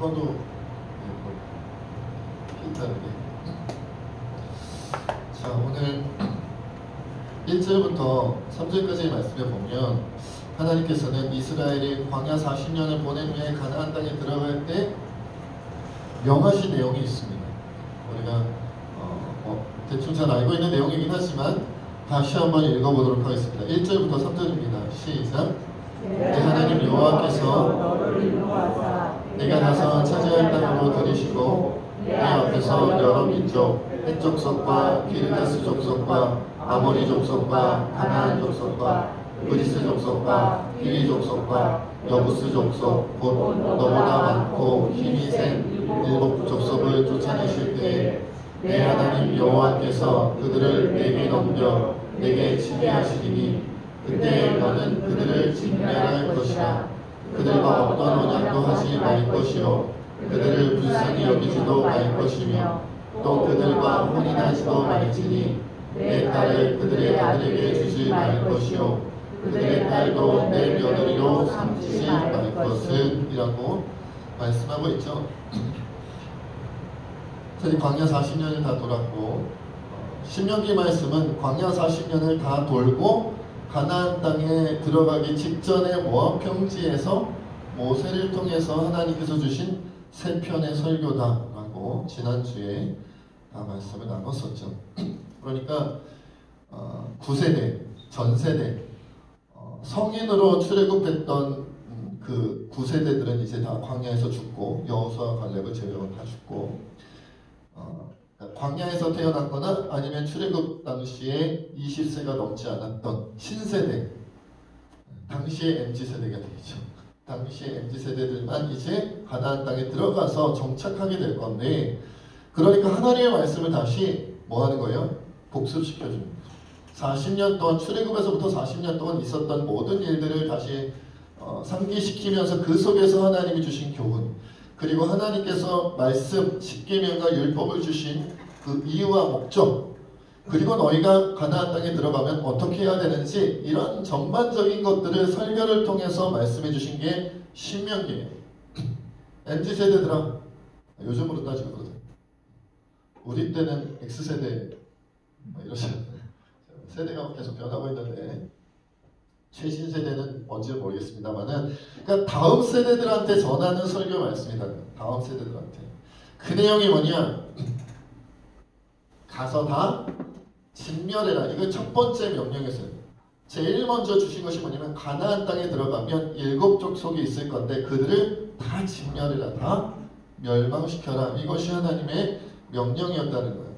꺼도 필요한데. 자, 오늘 1절부터 3절까지의 말씀에 보면 하나님께서는 이스라엘이 광야 40년을 보낸 후에 가나안 땅에 들어갈 때 명하신 내용이 있습니다. 우리가 대충 잘 알고 있는 내용이긴 하지만 다시 한번 읽어보도록 하겠습니다. 1절부터 3절입니다. 시작. 내 하나님 여호와께서 너를 인도하사 내가 나서 차지할 땅으로 들이시고 내 앞에서 여러 민족, 헷 족속과 기르다스 족속과 아모리 족속과 가나안 족속과 브리스 족속과 히위 족속과 여부스 족속 곧 너보다 많고 힘이 센 일곱 족속을 쫓아내실 때에 내 하나님 여호와께서 그들을 내게 넘겨 내게 치게 하시리니 그때 너는 그들을 진멸할 것이라. 그들과 어떤 언약도 하지 말 것이요 그들을 불쌍히 여기지도 말 것이며 또 그들과 혼인하지도 말지니 내 딸을 그들의 아들에게 주지 말 것이요 그들의 딸도 내 며느리로 삼지 말 것은 이라고 말씀하고 있죠. 저희 광야 40년을 다 돌았고 신명기 말씀은 광야 40년을 다 돌고 가나안 땅에 들어가기 직전에 모압 평지에서 모세를 통해서 하나님께서 주신 세 편의 설교다라고 지난주에 말씀을 나눴었죠. 그러니까 9세대, 전세대, 성인으로 출애굽했던 그 9세대들은 이제 다 광야에서 죽고 여호수아 갈렙을 제외하고 다 죽고 광야에서 태어났거나 아니면 출애굽 당시에 20세가 넘지 않았던 신세대, 당시의 MZ세대가 되겠죠. 당시의 MZ세대들만 이제 가나안 땅에 들어가서 정착하게 될 건데, 그러니까 하나님의 말씀을 다시 뭐 하는 거예요? 복습시켜줍니다. 40년 동안 출애굽에서부터 40년 동안 있었던 모든 일들을 다시 상기시키면서 그 속에서 하나님이 주신 교훈, 그리고 하나님께서 말씀, 십계명과 율법을 주신 그 이유와 목적, 그리고 너희가 가나안 땅에 들어가면 어떻게 해야 되는지 이런 전반적인 것들을 설교를 통해서 말씀해 주신 게 신명기예요. MZ세대들아, 요즘으로 따지고 그러죠. 우리 때는 X세대 이러시는 세대가 계속 변하고 있는데 최신 세대는 뭔지 모르겠습니다만은, 그러니까 다음 세대들한테 전하는 설교 말씀이다. 다음 세대들한테 그 내용이 뭐냐? 가서 다 진멸해라. 이거 첫 번째 명령이었어요. 제일 먼저 주신 것이 뭐냐면 가나안 땅에 들어가면 7족속이 있을 건데 그들을 다 진멸해라, 다 멸망시켜라. 이것이 하나님의 명령이었다는 거예요.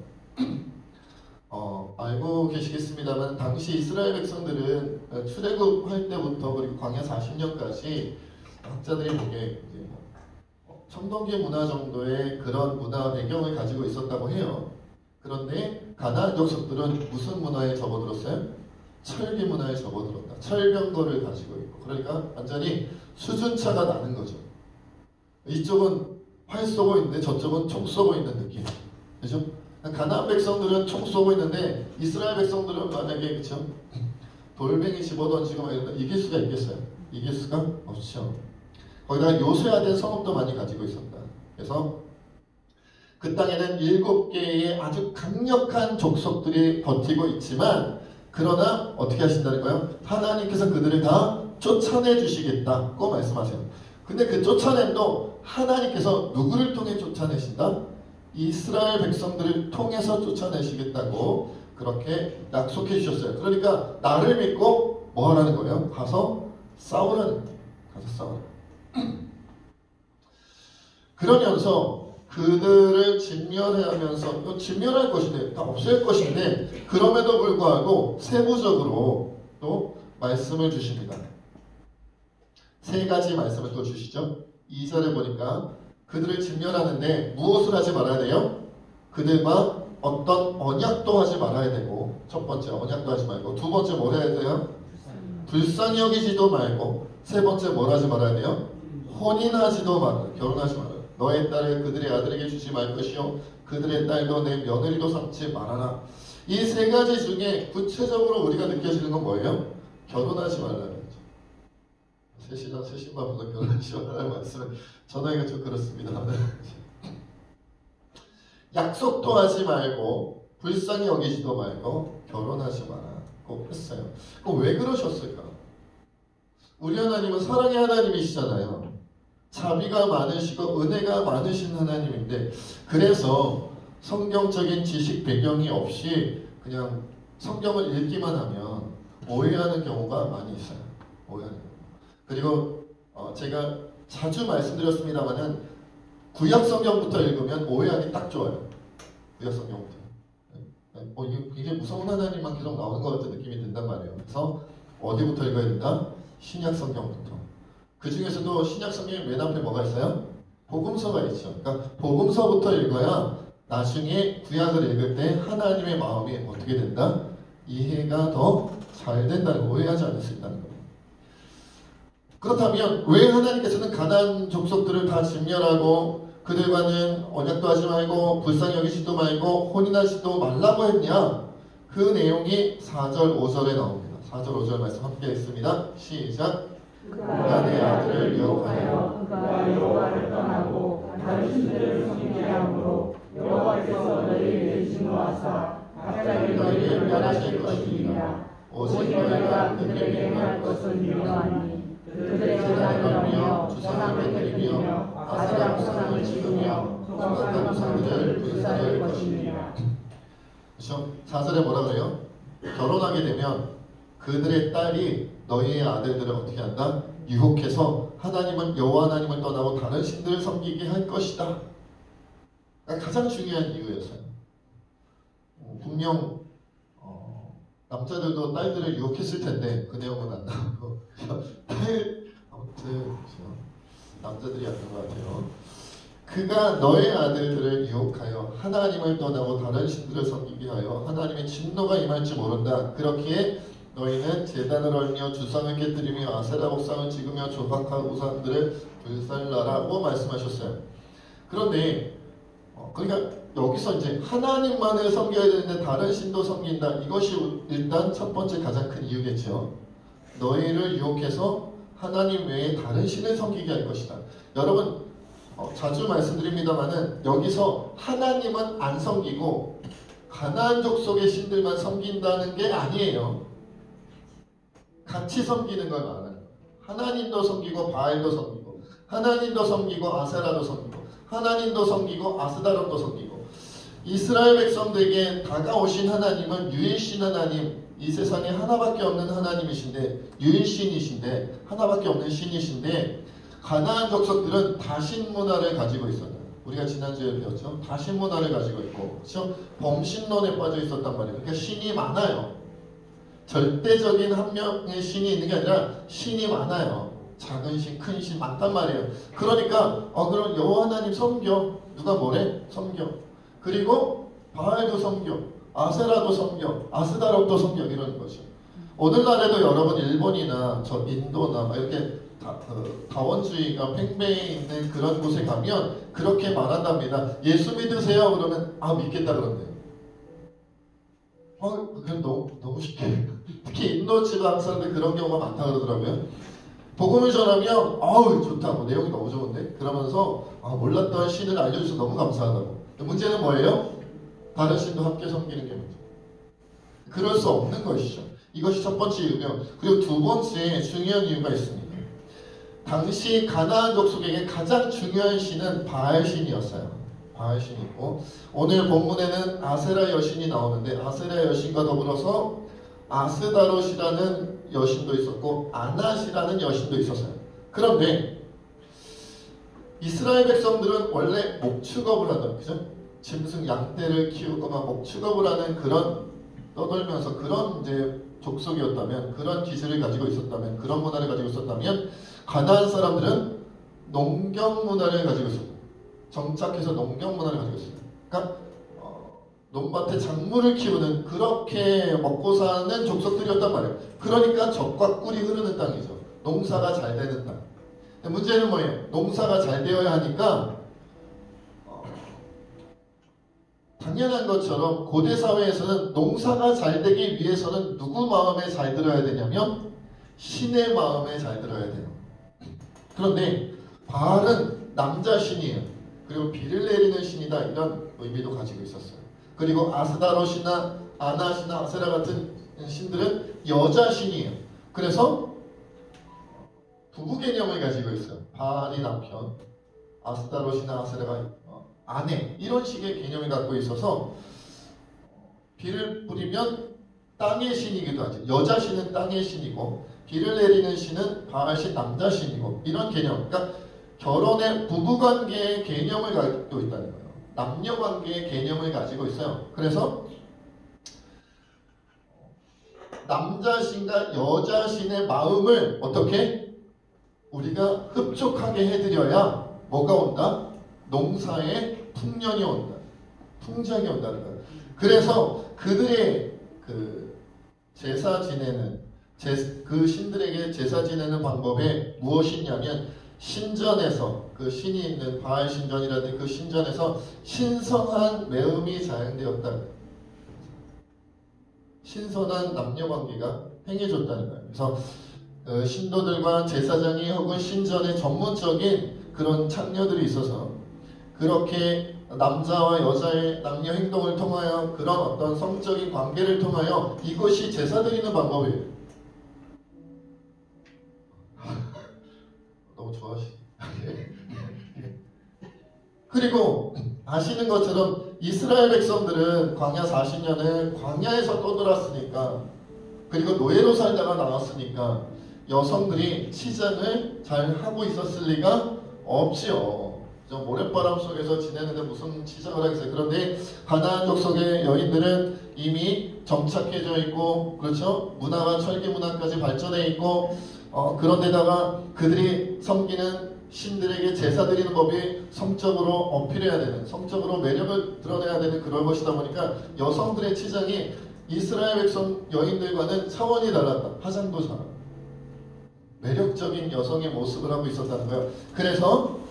알고 계시겠습니다만 당시 이스라엘 백성들은 출애굽할 때부터 그리고 광야 40년까지 학자들이 보기에 청동기 문화 정도의 그런 문화 배경을 가지고 있었다고 해요. 그런데 가나안 족속들은 무슨 문화에 접어들었어요? 철기 문화에 접어들었다. 철병거를 가지고 있고, 그러니까 완전히 수준차가 나는 거죠. 이쪽은 활 쏘고 있는데 저쪽은 총 쏘고 있는 느낌. 그죠? 가나안 백성들은 총 쏘고 있는데 이스라엘 백성들은 만약에 그쵸? 돌멩이 집어던지고 막 이러면 이길 수가 있겠어요? 이길 수가 없죠. 거기다가 요새화된 성읍도 많이 가지고 있었다. 그래서 그 땅에는 7개의 아주 강력한 족속들이 버티고 있지만, 그러나 어떻게 하신다는 거예요? 하나님께서 그들을 다 쫓아내 주시겠다고 말씀하세요. 근데 그 쫓아냄도 하나님께서 누구를 통해 쫓아내신다? 이스라엘 백성들을 통해서 쫓아내시겠다고 그렇게 약속해 주셨어요. 그러니까 나를 믿고 뭐 하라는 거예요? 가서 싸우라는 거예요. 가서 싸우라. 그러면서 그들을 진멸하면서, 진멸할 것인데, 다 없앨 것인데, 그럼에도 불구하고 세부적으로 또 말씀을 주십니다. 3가지 말씀을 또 주시죠. 2절에 보니까 그들을 진멸하는데 무엇을 하지 말아야 돼요? 그들과 어떤 언약도 하지 말아야 되고, 첫 번째 언약도 하지 말고, 두 번째 뭘 해야 돼요? 불쌍히 여기지도 말고, 세 번째 뭘 하지 말아야 돼요? 혼인하지도 말아요. 결혼하지 말아요. 너의 딸을 그들의 아들에게 주지 말 것이요 그들의 딸도 내 며느리로 삼지 말아라. 이 3가지 중에 구체적으로 우리가 느껴지는 건 뭐예요? 결혼하지 말라는 거죠. 새신랑 새신마보다 결혼이 시원하다는 말씀을 전하기가 좀 그렇습니다. 약속도 하지 말고 불쌍히 여기지도 말고 결혼하지 마라고 했어요. 왜 그러셨을까? 우리 하나님은 사랑의 하나님이시잖아요. 자비가 많으시고 은혜가 많으신 하나님인데, 그래서 성경적인 지식 배경이 없이 그냥 성경을 읽기만 하면 오해하는 경우가 많이 있어요. 오해하는 경우. 그리고 제가 자주 말씀드렸습니다만은 구약 성경부터 읽으면 오해하기 딱 좋아요. 구약 성경부터. 이게 무서운 하나님만 계속 나오는 것 같은 느낌이 든단 말이에요. 그래서 어디부터 읽어야 된다? 신약 성경부터. 그 중에서도 신약 성경의 맨 앞에 뭐가 있어요? 복음서가 있죠. 그러니까 복음서부터 읽어야 나중에 구약을 읽을 때 하나님의 마음이 어떻게 된다? 이해가 더 잘 된다는 거, 오해하지 않을 수 있다는 거예요. 그렇다면 왜 하나님께서는 가나안 족속들을 다 진멸하고 그들과는 언약도 하지 말고 불쌍히 여기지도 말고 혼인하지도 말라고 했냐? 그 내용이 4절 5절에 나옵니다. 4절 5절 말씀 함께 읽습니다. 시작. 그가 내 아들을 유혹하여 그가 여호와를 떠나고 다른 신들을 섬기게 하므로 여호와께서 너희에게 진노하사 갑자기 너희를 멸하실 것이니라. 오직 너희가 그들에게 행할 것은 유명하니 그들의 재단을 넘겨 주상을 드리며 아세라 우상을 지으며 조각한 우상들을 불사를 것이니라. 그렇죠? 4절에 뭐라 그래요? 결혼하게 되면 그들의 딸이 너희의 아들들을 어떻게 한다? 유혹해서 하나님은 여호와 하나님을 떠나고 다른 신들을 섬기게 할 것이다. 그러니까 가장 중요한 이유였어요. 분명 남자들도 딸들을 유혹했을 텐데 그 내용은 안 나오고 아무튼 그렇죠? 남자들이 했던 것 같아요. 그가 너의 아들들을 유혹하여 하나님을 떠나고 다른 신들을 섬기게 하여 하나님의 진노가 임할지 모른다. 그렇기에 너희는 제단을 얼며 주상을 깨뜨리며 아세라 옥상을 찍으며 조각한 우상들을 불살라라고 말씀하셨어요. 그런데 그러니까 여기서 이제 하나님만을 섬겨야 되는데 다른 신도 섬긴다. 이것이 일단 첫 번째 가장 큰 이유겠죠. 너희를 유혹해서 하나님 외에 다른 신을 섬기게 할 것이다. 여러분 자주 말씀드립니다만은 여기서 하나님은 안 섬기고 가나안 족속의 신들만 섬긴다는 게 아니에요. 같이 섬기는 걸 말하는 거예요. 하나님도 섬기고 바알도 섬기고 하나님도 섬기고 아세라도 섬기고 하나님도 섬기고 아스다롯도 섬기고 이스라엘 백성들에게 다가오신 하나님은 유일신 하나님, 이 세상에 하나밖에 없는 하나님이신데 유일신이신데 하나밖에 없는 신이신데 가나안 족속들은 다신 문화를 가지고 있었다. 우리가 지난주에 배웠죠. 다신 문화를 가지고 있고 그렇죠? 범신론에 빠져 있었단 말이에요. 그러니까 신이 많아요. 절대적인 한 명의 신이 있는 게 아니라 신이 많아요. 작은 신, 큰 신 많단 말이에요. 그러니까 그럼 여호와 하나님 섬겨. 누가 뭐래? 섬겨. 그리고 바알도 섬겨. 아세라도 섬겨. 아스다롯도 섬겨. 이러는 거죠. 오늘날에도 여러분 일본이나 저 인도나 막 이렇게 다원주의가 팽배해 있는 그런 곳에 가면 그렇게 말한답니다. 예수 믿으세요? 그러면 믿겠다 그런대요. 그건 너무 쉽게. 특히 인도 지방 사람들 그런 경우가 많다 그러더라고요. 복음을 전하면 좋다. 내용이 너무 좋은데? 그러면서 몰랐던 신을 알려줘서 너무 감사하다고. 문제는 뭐예요? 다른 신도 함께 섬기는 게 문제. 그럴 수 없는 것이죠. 이것이 첫 번째 이유며 그리고 두 번째 중요한 이유가 있습니다. 당시 가나안 족속에게 가장 중요한 신은 바알 신이었어요. 바알 신이고 오늘 본문에는 아세라 여신이 나오는데 아세라 여신과 더불어서 아스다롯이라는 여신도 있었고 아낫이라는 여신도 있었어요. 그런데 이스라엘 백성들은 원래 목축업을 한다. 그죠? 짐승 양떼를 키우고 막 목축업을 하는 그런 떠돌면서 그런 이제 족속이었다면 그런 기술을 가지고 있었다면 그런 문화를 가지고 있었다면 가나안 사람들은 농경 문화를 가지고 있었다. 정착해서 농경 문화를 가지고 있었다. 그러니까 논밭에 작물을 키우는 그렇게 먹고 사는 족속들이었단 말이에요. 그러니까 젖과 꿀이 흐르는 땅이죠. 농사가 잘 되는 땅. 문제는 뭐예요? 농사가 잘 되어야 하니까 당연한 것처럼 고대 사회에서는 농사가 잘 되기 위해서는 누구 마음에 잘 들어야 되냐면 신의 마음에 잘 들어야 돼요. 그런데 바알은 남자 신이에요. 그리고 비를 내리는 신이다, 이런 의미도 가지고 있었어요. 그리고 아스다롯이나 아낫이나 아세라 같은 신들은 여자 신이에요. 그래서 부부 개념을 가지고 있어요. 바알이 남편, 아스다롯이나 아세라가 아내, 이런 식의 개념을 갖고 있어서 비를 뿌리면 땅의 신이기도 하죠. 여자 신은 땅의 신이고 비를 내리는 신은 바알 신, 남자 신이고, 이런 개념. 그러니까 결혼의 부부관계의 개념을 가지고 있다는 거예요. 남녀관계의 개념을 가지고 있어요. 그래서 남자 신과 여자 신의 마음을 어떻게 우리가 흡족하게 해드려야 뭐가 온다? 농사에 풍년이 온다. 풍작이 온다는 거예요. 그래서 그들의 그 제사 지내는 그 신들에게 제사 지내는 방법이 무엇이냐면, 신전에서, 그 신이 있는 바알 신전이라든지 그 신전에서 신성한 매음이 자행되었다. 신선한 남녀관계가 행해졌다는 거예요. 그래서 신도들과 제사장이 혹은 신전에 전문적인 그런 창녀들이 있어서 그렇게 남자와 여자의 남녀 행동을 통하여 그런 어떤 성적인 관계를 통하여 이것이 제사 드리는 방법이에요. 너무 좋아하시네. 그리고 아시는 것처럼 이스라엘 백성들은 광야 40년을 광야에서 떠돌았으니까, 그리고 노예로 살다가 나왔으니까 여성들이 치장을 잘 하고 있었을 리가 없지요. 모래바람 속에서 지내는데 무슨 치장을 하겠어요. 그런데 가나안 족속의 여인들은 이미 정착해져 있고, 그렇죠? 문화가 철기 문화까지 발전해 있고, 그런데다가 그들이 섬기는 신들에게 제사 드리는 법이 성적으로 어필해야 되는, 성적으로 매력을 드러내야 되는 그런 것이다 보니까 여성들의 치장이 이스라엘 백성 여인들과는 차원이 달랐다. 화장도 잘하고 매력적인 여성의 모습을 하고 있었다는 거예요. 그래서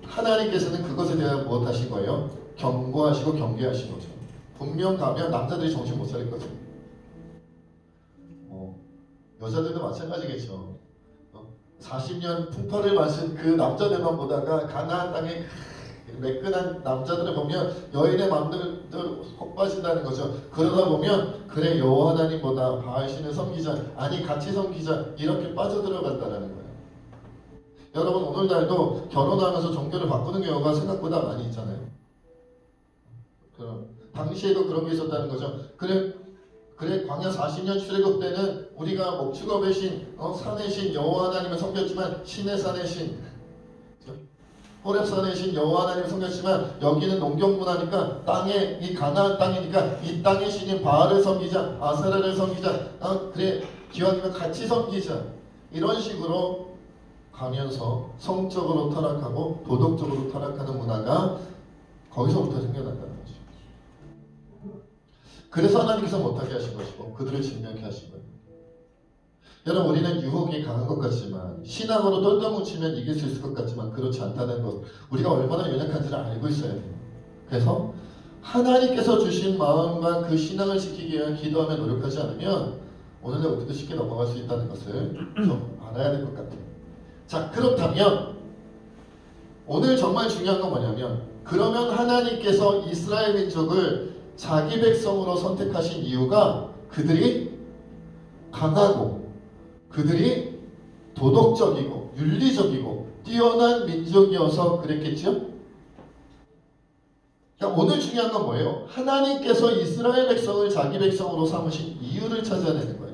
하나님께서는 그것에 대한 무엇 하신 거예요? 경고하시고 경계하신 거죠. 분명 가면 남자들이 정신 못 차릴 거죠. 여자들도 마찬가지겠죠. 40년 풍파를 마신 그 남자들만 보다가 가나안 땅에 매끈한 남자들을 보면 여인의 마음들도 혹 빠진다는 거죠. 그러다 보면 그래, 여호와 하나님보다 바알 신을 섬기자, 아니 같이 섬기자, 이렇게 빠져들어간다는 거예요. 여러분, 오늘날도 결혼하면서 종교를 바꾸는 경우가 생각보다 많이 있잖아요. 당시에도 그런 게 있었다는 거죠. 그래 광야 40년 출애굽 때는 우리가 목축업의 신, 산의 신 여호와 하나님을 섬겼지만, 신의 산의 신, 호렙산의 신 여호와 하나님을 섬겼지만, 여기는 농경 문화니까 땅에, 이 가나안 땅이니까 이 땅의 신인 바알을 섬기자, 아세라를 섬기자, 그래 기왕이면 같이 섬기자, 이런 식으로 가면서 성적으로 타락하고 도덕적으로 타락하는 문화가 거기서부터 생겨난다는 거죠. 그래서 하나님께서 못하게 하신 것이고 그들을 진명케 하신 거예요. 여러분, 우리는 유혹이 강한 것 같지만, 신앙으로 똘똘 뭉치면 이길 수 있을 것 같지만 그렇지 않다는 것, 우리가 얼마나 연약한지를 알고 있어야 돼요. 그래서 하나님께서 주신 마음과 그 신앙을 지키기 위해 기도하며 노력하지 않으면 오늘날 우리도 쉽게 넘어갈 수 있다는 것을 좀 알아야 될 것 같아요. 자, 그렇다면 오늘 정말 중요한 건 뭐냐면, 그러면 하나님께서 이스라엘 민족을 자기 백성으로 선택하신 이유가 그들이 강하고 그들이 도덕적이고 윤리적이고 뛰어난 민족이어서 그랬겠죠? 그러니까 오늘 중요한 건 뭐예요? 하나님께서 이스라엘 백성을 자기 백성으로 삼으신 이유를 찾아내는 거예요.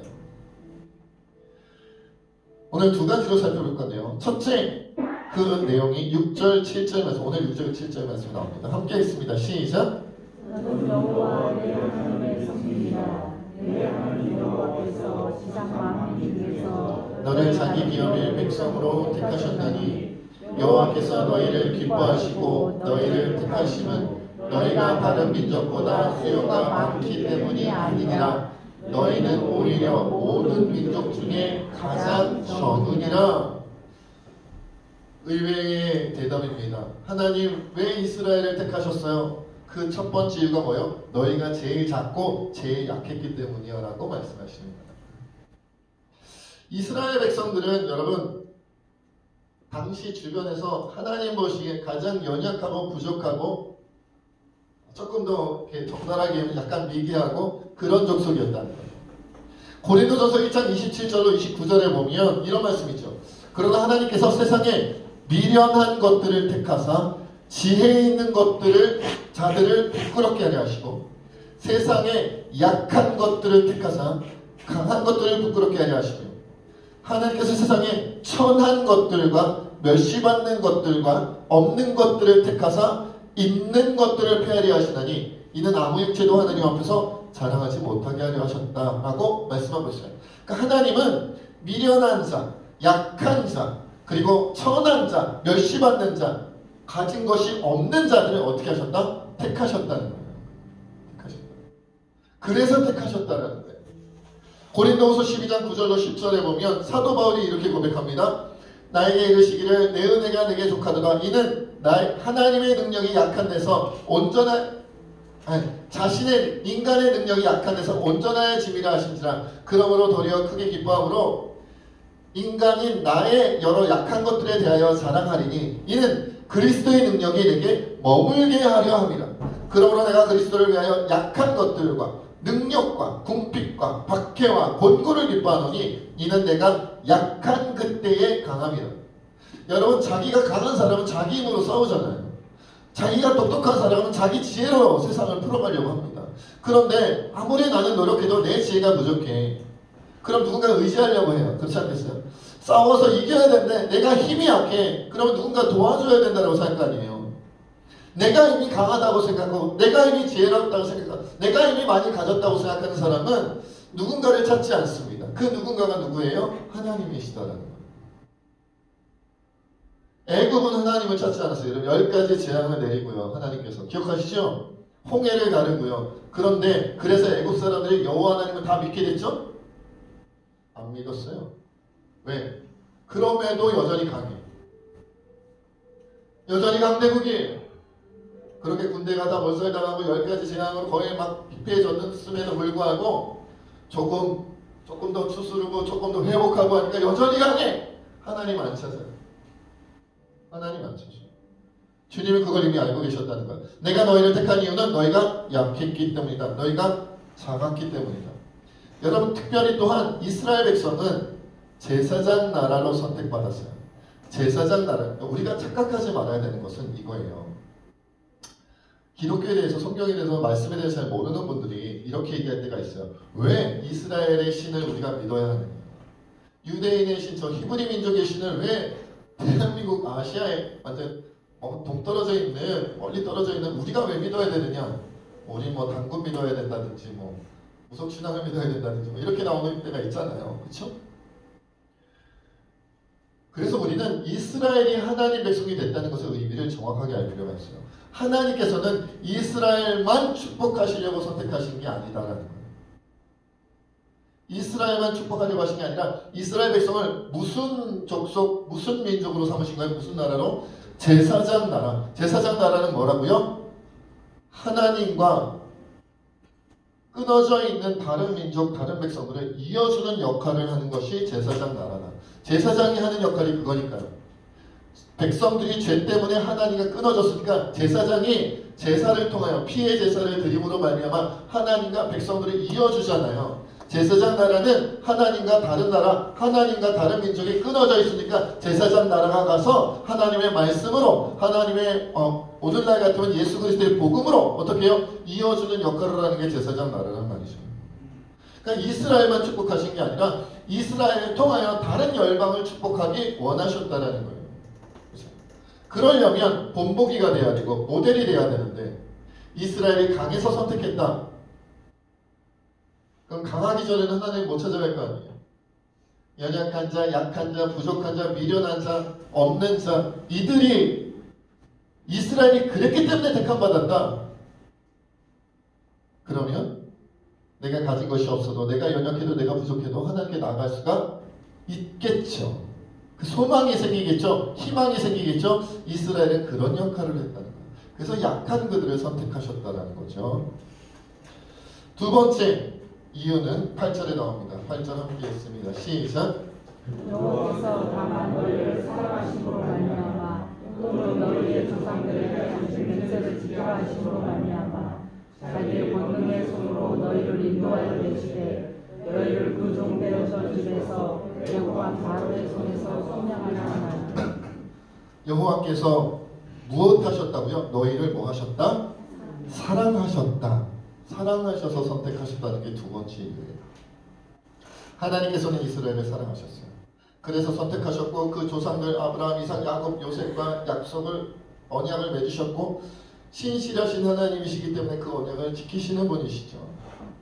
오늘 두 가지로 살펴볼 건데요. 첫째, 그 내용이 6절, 7절 말씀, 오늘 6절, 7절 말씀이 나옵니다. 함께 읽습니다. 시작! 나는 여호와 내 하나님의 성민이라. 내 하나님 여호와께서 세상 만민 중에서 너를 자기 기업의 백성으로 택하셨나니, 여호와께서 너희를 기뻐하시고 너희를 택하심은 너희가 다른 민족보다 수요가 많기 때문이 아니니라. 너희는 오히려 모든 민족 중에 가장 적으니라. 의외의 대답입니다. 하나님 왜 이스라엘을 택하셨어요? 그 첫 번째 이유가 뭐예요? 너희가 제일 작고 제일 약했기 때문이요 라고 말씀하시는 거예요. 이스라엘 백성들은 여러분 당시 주변에서 하나님 보시기에 가장 연약하고 부족하고 조금 더 이렇게 적나라하게 약간 미개하고 그런 족속이었다는 거예요. 고린도전서 1장 27절로 29절에 보면 이런 말씀이죠. 그러나 하나님께서 세상에 미련한 것들을 택하사 지혜 있는 자들을 부끄럽게 하려 하시고 세상에 약한 것들을 택하사 강한 것들을 부끄럽게 하려 하시며 하나님께서 세상에 천한 것들과 멸시받는 것들과 없는 것들을 택하사 있는 것들을 폐하려 하시나니 이는 아무 육체도 하나님 앞에서 자랑하지 못하게 하려 하셨다라고 말씀하고 있어요. 그러니까 하나님은 미련한 자, 약한 자, 그리고 천한 자, 멸시받는 자, 가진 것이 없는 자들을 어떻게 하셨다? 택하셨다는 거예요. 택하셨다. 그래서 택하셨다는 거예요. 고린도후서 12장 9절로 10절에 보면 사도 바울이 이렇게 고백합니다. 나에게 이르시기를 내 은혜가 내게 족하도다. 이는 하나님의 능력이 약한 데서 자신의 인간의 능력이 약한 데서 온전하여 짐이라 하신지라. 그러므로 도리어 크게 기뻐함으로 인간인 나의 여러 약한 것들에 대하여 자랑하리니 이는 그리스도의 능력이 내게 머물게 하려 함이라. 그러므로 내가 그리스도를 위하여 약한 것들과 능력과 궁핍과 박해와 곤고를 기뻐하노니 이는 내가 약한 그때의 강함이라. 여러분, 자기가 강한 사람은 자기 힘으로 싸우잖아요. 자기가 똑똑한 사람은 자기 지혜로 세상을 풀어가려고 합니다. 그런데 아무리 나는 노력해도 내 지혜가 부족해. 그럼 누군가 의지하려고 해요. 그렇지 않겠어요? 싸워서 이겨야 되는데 내가 힘이 약해. 그러면 누군가 도와줘야 된다고 생각 아니에요. 내가 이미 강하다고 생각하고 내가 이미 지혜롭다고 생각하고 내가 이미 많이 가졌다고 생각하는 사람은 누군가를 찾지 않습니다. 그 누군가가 누구예요? 하나님이시다라는 거예요. 애굽은 하나님을 찾지 않았어요. 여러분, 10가지 재앙을 내리고요. 하나님께서 기억하시죠? 홍해를 가르고요. 그런데 그래서 애굽 사람들이 여호와 하나님을 다 믿게 됐죠? 안 믿었어요. 왜? 그럼에도 여전히 강해. 여전히 강대국이에요. 그렇게 군대 가다 몰살당하고 10가지 재앙으로 거의 막 피폐해졌음에도 불구하고 조금 더 추스르고 조금 더 회복하고 하니까 여전히 강해. 하나님 안 찾아요. 하나님 안 찾아요. 주님은 그걸 이미 알고 계셨다는 거예요. 내가 너희를 택한 이유는 너희가 약했기 때문이다. 너희가 작았기 때문이다. 여러분, 특별히 또한 이스라엘 백성은 제사장 나라로 선택받았어요. 제사장 나라. 우리가 착각하지 말아야 되는 것은 이거예요. 기독교에 대해서, 성경에 대해서, 말씀에 대해서 잘 모르는 분들이 이렇게 얘기할 때가 있어요. 왜 이스라엘의 신을 우리가 믿어야 하느냐? 유대인의 신, 저 히브리 민족의 신을 왜 대한민국 아시아에 완전 동떨어져 있는, 멀리 떨어져 있는 우리가 왜 믿어야 되느냐? 우리 뭐 당군 믿어야 된다든지 뭐 무속신앙을 믿어야 된다든지 뭐 이렇게 나오는 때가 있잖아요. 그렇죠? 그래서 우리는 이스라엘이 하나님 백성이 됐다는 것의 의미를 정확하게 알 필요가 있어요. 하나님께서는 이스라엘만 축복하시려고 선택하신 게 아니다라는 거예요. 이스라엘만 축복하려고 하신 게 아니라 이스라엘 백성을 무슨 족속, 무슨 민족으로 삼으신 거예요? 무슨 나라로? 제사장 나라. 제사장 나라는 뭐라고요? 하나님과 끊어져 있는 다른 민족, 다른 백성들을 이어주는 역할을 하는 것이 제사장 나라다. 제사장이 하는 역할이 그거니까요. 백성들이 죄 때문에 하나님과 끊어졌으니까 제사장이 제사를 통하여 피의 제사를 드림으로 말미암아 하나님과 백성들을 이어주잖아요. 제사장 나라는 하나님과 다른 나라, 하나님과 다른 민족이 끊어져 있으니까 제사장 나라가 가서 하나님의 말씀으로, 하나님의 오늘날 같으면 예수 그리스도의 복음으로 어떻게 해요? 이어주는 역할을 하는 게 제사장 나라란 말이죠. 그러니까 이스라엘만 축복하신 게 아니라 이스라엘을 통하여 다른 열방을 축복하기 원하셨다라는 거예요. 그러려면 본보기가 돼야 되고 모델이 돼야 되는데 이스라엘이 강해서 선택했다. 그럼 강하기 전에는 하나님 못 찾아갈 거 아니에요. 연약한 자, 약한 자, 부족한 자, 미련한 자, 없는 자, 이들이 이스라엘이 그랬기 때문에 택함받았다. 그러면 내가 가진 것이 없어도, 내가 연약해도, 내가 부족해도 하나님께 나아갈 수가 있겠죠. 그 소망이 생기겠죠. 희망이 생기겠죠. 이스라엘은 그런 역할을 했다는 거예요. 그래서 약한 그들을 선택하셨다는 거죠. 두 번째 이유는 8절에 나옵니다. 8절 함께 읽습니다. 시작. 여호와께서 다만 너희를 사랑하심으로 말미암아 또 너희의 조상들에게 당신 맹세를 지키라 하심으로 말미암아 자기의 권능의 손으로 너희를 인도하여 계시되 너희를 그 종 되어서 집에서 여호와 바로의 손에서 속량하려 하나니 여호와께서 무엇 하셨다고요? 너희를 뭐 하셨다? 사랑하셨다. 사랑하셔서 선택하셨다는 게 두 번째 이유예요. 하나님께서는 이스라엘을 사랑하셨어요. 그래서 선택하셨고 그 조상들 아브라함, 이삭, 야곱, 요셉과 약속을 언약을 맺으셨고 신실하신 하나님이시기 때문에 그 언약을 지키시는 분이시죠.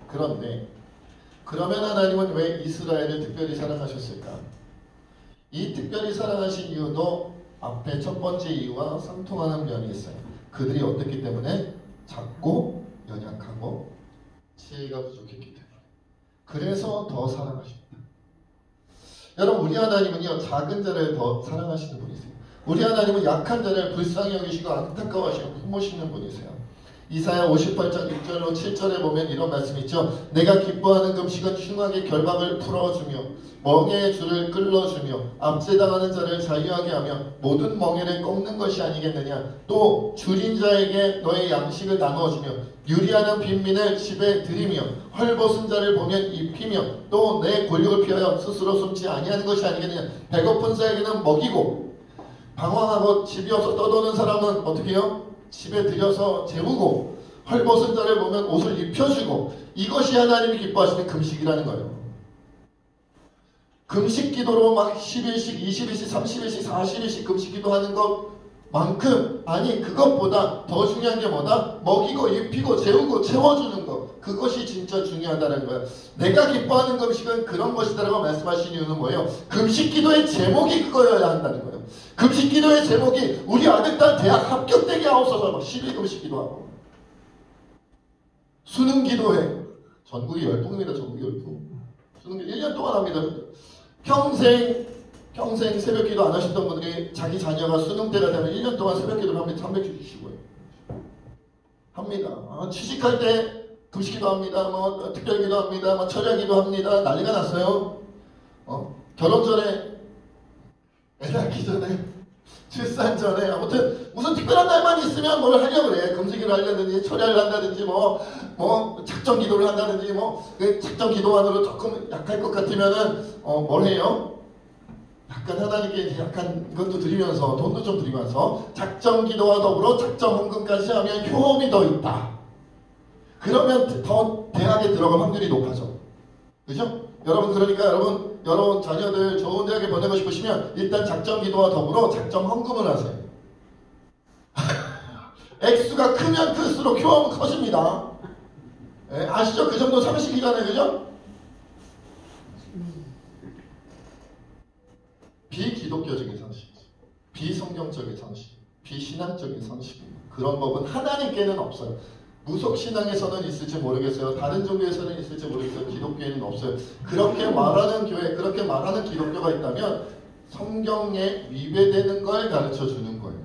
그런데 그러면 하나님은 왜 이스라엘을 특별히 사랑하셨을까? 이 특별히 사랑하신 이유도 앞에 첫 번째 이유와 상통하는 면이 있어요. 그들이 어떻기 때문에? 작고 연약하고 지혜가 부족했기 때문에. 그래서 더 사랑하십니다. 여러분, 우리 하나님은요, 작은 자를 더 사랑하시는 분이세요. 우리 하나님은 약한 자를 불쌍히 여기시고 안타까워하시고 품으시는 분이세요. 이사야 58장 6절로 7절에 보면 이런 말씀이 있죠. 내가 기뻐하는 금식은 흉악의 결박을 풀어주며 멍에의 줄을 끌어주며 압제당하는 자를 자유하게 하며 모든 멍에를 꺾는 것이 아니겠느냐. 또 줄인 자에게 너의 양식을 나누어주며 유리하는 빈민을 집에 들이며 헐벗은 자를 보면 입히며 또 내 권력을 피하여 스스로 숨지 아니하는 것이 아니겠느냐. 배고픈 자에게는 먹이고 방황하고 집이 없어 떠도는 사람은 어떻게 해요? 집에 들여서 재우고 헐벗은 자를 보면 옷을 입혀주고 이것이 하나님이 기뻐하시는 금식이라는 거예요. 금식 기도로 막 11식, 21식, 31식, 40일씩 금식 기도하는 것만큼 아니 그것보다 더 중요한 게 뭐다? 먹이고 입히고 재우고 채워주는 것. 그것이 진짜 중요하다는 거예요. 내가 기뻐하는 금식은 그런 것이다라고 말씀하신 이유는 뭐예요? 금식 기도의 제목이 그거여야 한다는 거예요. 금식 기도의 제목이 우리 아들 딸 대학 합격되게 하옵소서 막 10일 금식 기도하고 수능 기도회 전국이 열풍입니다. 전국이 열풍. 수능 기도 1년 동안 합니다. 평생 새벽 기도 안 하셨던 분들이 자기 자녀가 수능 때가 되면 1년 동안 새벽 기도를 합니다. 300주 주시고요. 합니다. 취직할 때 금식 기도합니다. 뭐 특별 기도합니다. 뭐 철야 기도합니다. 난리가 났어요. 결혼 전에 애 낳기 전에 출산 전에 아무튼 무슨 특별한 날만 있으면 뭘 하려고 그래. 금식을 하려든지 철야를 한다든지 뭐 작정 기도를 한다든지 그 작정 기도만으로 조금 약할 것 같으면은 뭘 해요? 약간 하나님께 이제 약간 이것도 드리면서 돈도 좀 드리면서 작정 기도와 더불어 작정 헌금까지 하면 효험이 더 있다. 그러면 더 대학에 들어갈 확률이 높아져. 그죠? 여러분 그러니까 여러분 자녀들 좋은 대학에 보내고 싶으시면 일단 작정 기도와 더불어 작정 헌금을 하세요. 액수가 크면 클수록 효험은 커집니다. 아시죠? 그 정도 상식이잖아요. 그죠? 비기독교적인 상식이죠. 비성경적인 상식, 비신앙적인 상식입니다. 그런 법은 하나님께는 없어요. 무속신앙에서는 있을지 모르겠어요. 다른 종교에서는 있을지 모르겠어요. 기독교에는 없어요. 그렇게 말하는 교회, 그렇게 말하는 기독교가 있다면 성경에 위배되는 걸 가르쳐주는 거예요.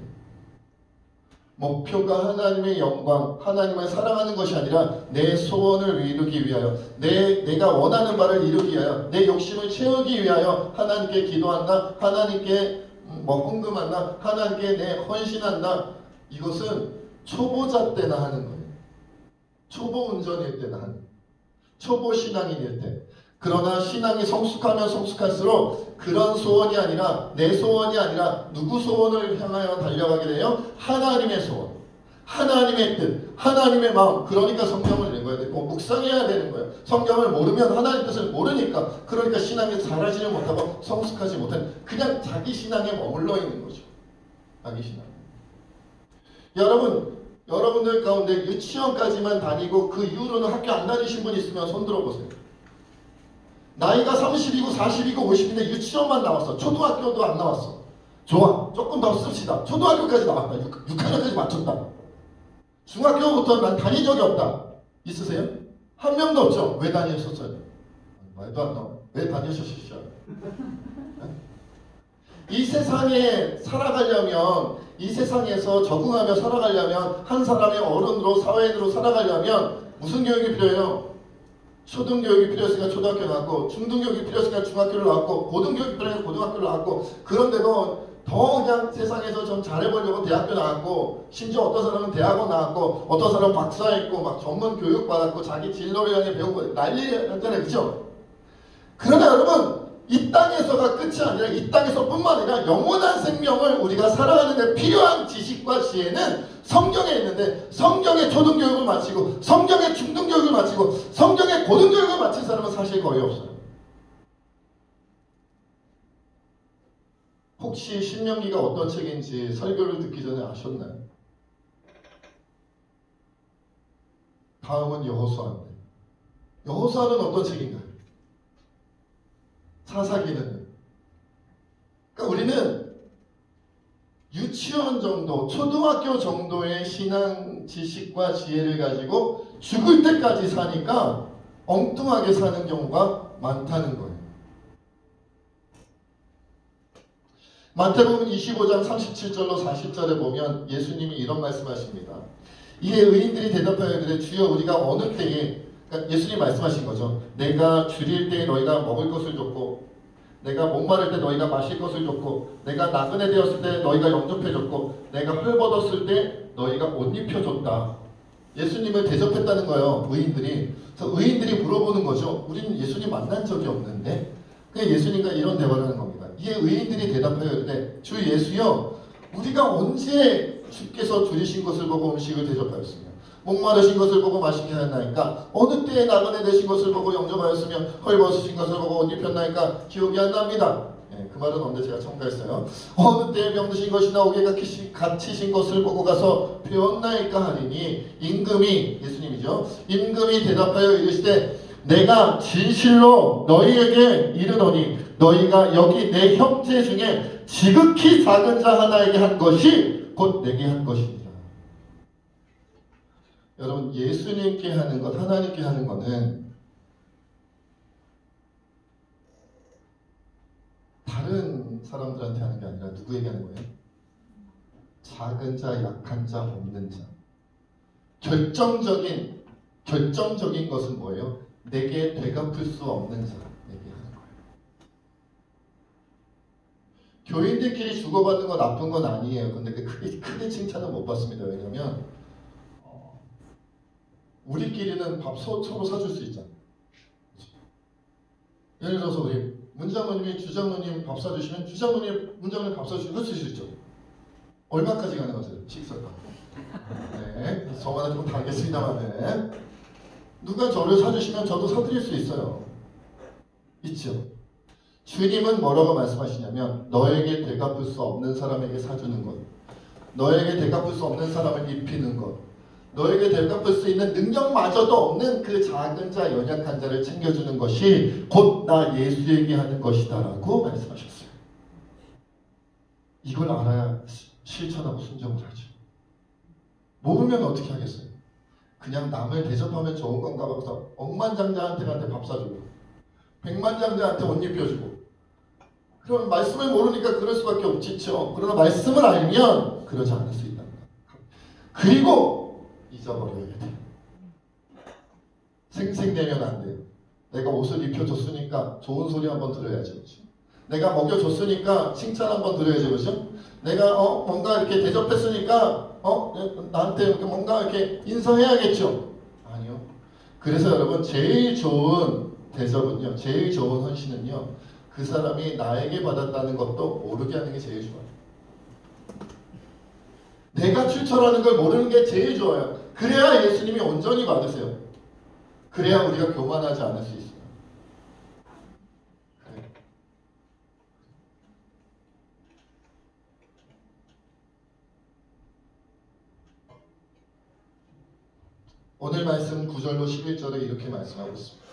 목표가 하나님의 영광, 하나님을 사랑하는 것이 아니라 내 소원을 이루기 위하여, 내가 원하는 바를 이루기 위하여, 내 욕심을 채우기 위하여 하나님께 기도한다, 하나님께 헌금한다, 하나님께 내 헌신한다. 이것은 초보자 때나 하는 거예요. 초보 운전일 때나 하는, 초보 신앙인일 때. 그러나 신앙이 성숙하면 성숙할수록 그런 소원이 아니라 내 소원이 아니라 누구 소원을 향하여 달려가게 돼요? 하나님의 소원, 하나님의 뜻, 하나님의 마음. 그러니까 성경을 읽어야 되고 묵상해야 되는 거예요. 성경을 모르면 하나님 뜻을 모르니까, 그러니까 신앙이 자라지를 못하고 성숙하지 못하는, 그냥 자기 신앙에 머물러 있는 거죠. 자기 신앙. 여러분들 가운데 유치원까지만 다니고 그 이후로는 학교 안 다니신 분 있으면 손 들어보세요. 나이가 30이고 40이고 50인데 유치원만 나왔어. 초등학교도 안 나왔어. 좋아. 조금 더 씁시다. 초등학교까지 나왔다. 6학년까지 맞췄다. 중학교부터 난 다닌 적이 없다. 있으세요? 한 명도 없죠? 왜 다니셨어요? 말도 안 나와. 왜 다니셨어요? 이 세상에 살아가려면, 이 세상에서 적응하며 살아가려면, 한 사람의 어른으로, 사회인으로 살아가려면 무슨 교육이 필요해요? 초등교육이 필요했으니까 초등학교 나왔고, 중등교육이 필요했으니까 중학교를 나왔고, 고등교육이 필요해서 고등학교를 나왔고, 그런데도 더 그냥 세상에서 좀 잘해보려고 대학교 나왔고, 심지어 어떤 사람은 대학원 나왔고, 어떤 사람은 박사했고, 막 전문 교육 받았고, 자기 진로를 향해 배우고 난리 났잖아요. 그죠? 그러나 여러분, 이 땅에서가 끝이 아니라 이 땅에서뿐만 아니라 영원한 생명을 우리가 살아가는 데 필요한 지식과 지혜는 성경에 있는데, 성경의 초등교육을 마치고 성경의 중등교육을 마치고 성경의 고등교육을 마친 사람은 사실 거의 없어요. 혹시 신명기가 어떤 책인지 설교를 듣기 전에 아셨나요? 다음은 여호수아인데, 여호수아는 어떤 책인가요? 사사기는. 그러니까 우리는 유치원 정도, 초등학교 정도의 신앙 지식과 지혜를 가지고 죽을 때까지 사니까 엉뚱하게 사는 경우가 많다는 거예요. 마태복음 25장 37절로 40절에 보면 예수님이 이런 말씀하십니다. 이에 의인들이 대답하여 이르되 주여 우리가 어느 때에, 그러니까 예수님 말씀하신 거죠. 내가 줄일 때 너희가 먹을 것을 줬고, 내가 목마를 때 너희가 마실 것을 줬고, 내가 나그네 되었을 때 너희가 영접해 줬고, 내가 헐벗었을 때 너희가 옷 입혀 줬다. 예수님을 대접했다는 거예요. 의인들이. 그래서 의인들이 물어보는 거죠. 우리는 예수님 만난 적이 없는데. 그냥 예수님과 이런 대화를 하는 겁니다. 이에 의인들이 대답하여 이르되 주 예수여 우리가 언제 주께서 줄이신 것을 보고 음식을 대접하였으며 목마르신 것을 보고 마시게 하였나이까? 어느 때에 나그네 되신 것을 보고 영접하였으며 헐벗으신 것을 보고 옷 입혔나이까? 기억이 안 납니다. 그 말은 없는데 제가 첨가했어요. 어느 때에 병드신 것이나 옥에 갇히신 것을 보고 가서 배웠나이까 하리니, 임금이, 예수님이죠, 임금이 대답하여 이르시되 내가 진실로 너희에게 이르노니 너희가 여기 내 형제 중에 지극히 작은 자 하나에게 한 것이 곧 내게 한 것이니라. 여러분, 예수님께 하는 것, 하나님께 하는 것은 다른 사람들한테 하는 게 아니라 누구에게 하는 거예요? 작은 자, 약한 자, 없는 자. 결정적인 것은 뭐예요? 내게 되갚을 수 없는 자에게 하는 거예요. 교인들끼리 주고받는 건 나쁜 건 아니에요. 근데 크게 칭찬은 못 받습니다. 왜냐면 우리끼리는 밥 서로 사줄 수 있잖아요. 예를 들어서 우리 문장로님이 주장로님 밥 사주시면 주장로님 문장로님 밥 사주시면 그럴 수 있죠. 얼마까지 가능하세요? 식사가. 네, 저만은 좀 다르겠습니다만, 누가 저를 사주시면 저도 사드릴 수 있어요. 있죠. 주님은 뭐라고 말씀하시냐면 너에게 되갚을 수 없는 사람에게 사주는 것, 너에게 되갚을 수 없는 사람을 입히는 것, 너에게 되갚을 수 있는 능력마저도 없는 그 작은 자, 연약한 자를 챙겨주는 것이 곧 나 예수에게 하는 것이다 라고 말씀하셨어요. 이걸 알아야 실천하고 순종을 하죠. 모르면 어떻게 하겠어요? 그냥 남을 대접하면 좋은 건가 봐서 억만장자한테 밥 사주고 백만장자한테 옷 입혀주고, 그럼 말씀을 모르니까 그럴 수밖에 없지죠. 그러나 말씀을 알면 그러지 않을 수 있답니다. 그리고 잊어버려야 돼요. 생색내면 안 돼요. 내가 옷을 입혀줬으니까 좋은 소리 한번 들어야지, 그렇죠? 내가 먹여줬으니까 칭찬 한번 들어야지, 그렇죠? 내가 뭔가 이렇게 대접했으니까 나한테 이렇게 뭔가 이렇게 인사해야겠죠? 아니요. 그래서 여러분, 제일 좋은 대접은요, 제일 좋은 헌신은요, 그 사람이 나에게 받았다는 것도 모르게 하는 게 제일 좋아요. 내가 출처라는 걸 모르는 게 제일 좋아요. 그래야 예수님이 온전히 받으세요. 그래야 우리가 교만하지 않을 수 있어요. 그래. 오늘 말씀 9절로 11절에 이렇게 말씀하고 있습니다.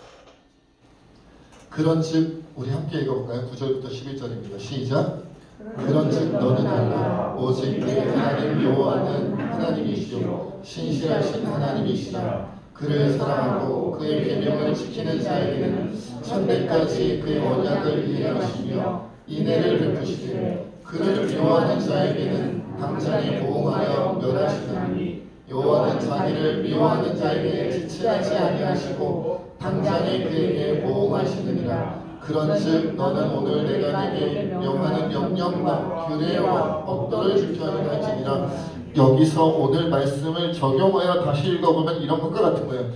그런즉 우리 함께 읽어볼까요? 9절부터 11절입니다. 시작. 그런즉 너는 알라 오직 내 하나님 여호와는 하나님이시요 신실하신 하나님이시라. 그를 사랑하고 그의 계명을 지키는 자에게는 천대까지 그의 언약을 이행하시며 인애를 베푸시되 그를 미워하는 자에게는 당장에 보응하여 멸하시나니 여호와는 자기를 미워하는 자에게 지체하지 아니하시고 당장에 그에게 모험하시느니라. 그런즉 너는 오늘 내가 네게 명하는 명령과 규례와 법도를 지켜야 할지니라. 여기서 오늘 말씀을 적용하여 다시 읽어보면 이런 것과 같은 거예요.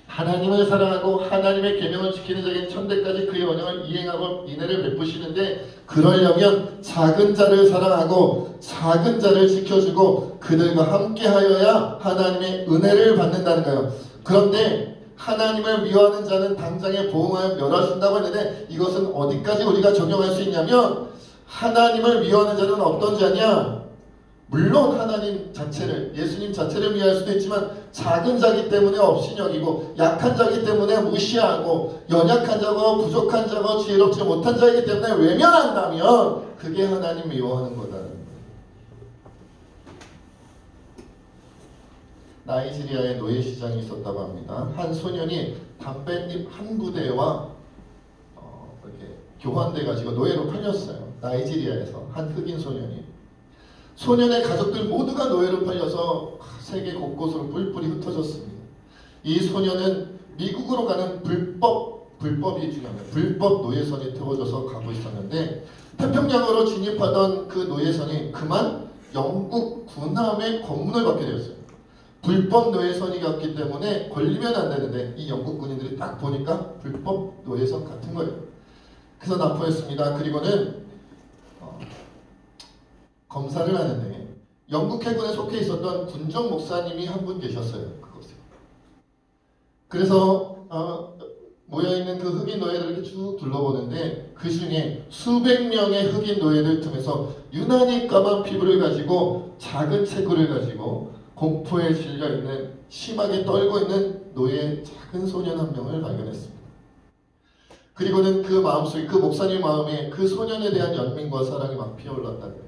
하나님을 사랑하고 하나님의 계명을 지키는 자에게 천대까지 그의 언약을 이행하고 인애를 베푸시는데, 그러려면 작은 자를 사랑하고 작은 자를 지켜주고 그들과 함께하여야 하나님의 은혜를 받는다는 거예요. 그런데 하나님을 미워하는 자는 당장에 보응하여 멸하신다고 했는데, 이것은 어디까지 우리가 적용할 수 있냐면, 하나님을 미워하는 자는 어떤 자냐? 물론 하나님 자체를, 예수님 자체를 미워할 수도 있지만 작은 자기 때문에 없이 여기고 약한 자기 때문에 무시하고 연약한 자고 부족한 자고 지혜롭지 못한 자이기 때문에 외면한다면 그게 하나님 미워하는 거다. 나이지리아에 노예시장이 있었다고 합니다. 한 소년이 담뱃잎 한 부대와 이렇게 교환돼가지고 노예로 팔렸어요. 나이지리아에서 한 흑인 소년이. 소년의 가족들 모두가 노예로 팔려서 세계 곳곳으로 뿔뿔이 흩어졌습니다. 이 소년은 미국으로 가는 불법이 중요합니다. 불법 노예선이 태워져서 가고 있었는데, 태평양으로 진입하던 그 노예선이 그만 영국 군함의 검문을 받게 되었어요. 불법 노예선이 갔기 때문에 걸리면 안 되는데, 이 영국 군인들이 딱 보니까 불법 노예선 같은 거예요. 그래서 납포했습니다. 그리고는 검사를 하는데 영국 해군에 속해 있었던 군정 목사님이 한 분 계셨어요. 그곳에. 그래서 모여있는 그 흑인 노예를 이렇게 쭉 둘러보는데, 그 중에 수백 명의 흑인 노예들 틈에서 유난히 까만 피부를 가지고 작은 체구를 가지고 공포에 질려있는, 심하게 떨고 있는 노예 작은 소년 한 명을 발견했습니다. 그리고는 그 마음속에, 그 목사님 마음에 그 소년에 대한 연민과 사랑이 막 피어올랐다는 거예요.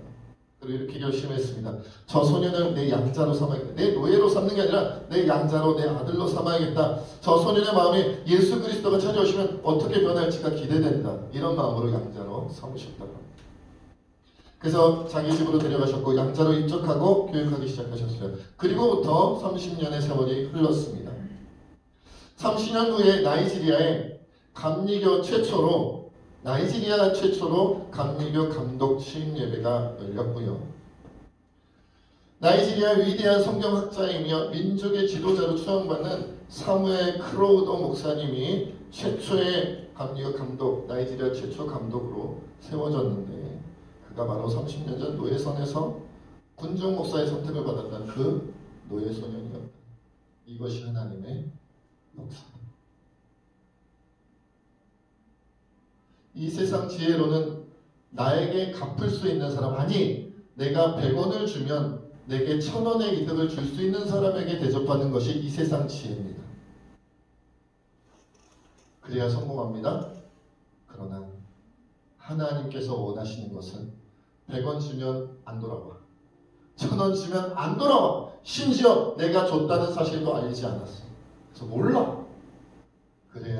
그리고 이렇게 결심했습니다. 저 소년을 내 양자로 삼아야겠다. 내 노예로 삼는 게 아니라 내 양자로, 내 아들로 삼아야겠다. 저 소년의 마음에 예수 그리스도가 찾아오시면 어떻게 변할지가 기대된다. 이런 마음으로 양자로 삼으셨다고 합니다. 그래서 자기 집으로 데려가셨고 양자로 입적하고 교육하기 시작하셨어요. 그리고부터 30년의 세월이 흘렀습니다. 30년 후에 나이지리아 최초로 감리교 감독 취임 예배가 열렸고요. 나이지리아 위대한 성경학자이며 민족의 지도자로 추앙받는 사무엘 크로우도 목사님이 최초의 감리교 감독, 나이지리아 최초 감독으로 세워졌는데, 그가 바로 30년 전 노예선에서 군정 목사의 선택을 받았던 그 노예 소년이었다. 이것이 하나님의 역사다. 이 세상 지혜로는 나에게 갚을 수 있는 사람, 아니 내가 100원을 주면 내게 1000원의 이득을 줄 수 있는 사람에게 대접하는 것이 이 세상 지혜입니다. 그래야 성공합니다. 그러나 하나님께서 원하시는 것은 100원 주면 안 돌아와, 1000원 주면 안 돌아와, 심지어 내가 줬다는 사실도 알지 않았어. 그래서 몰라. 그래야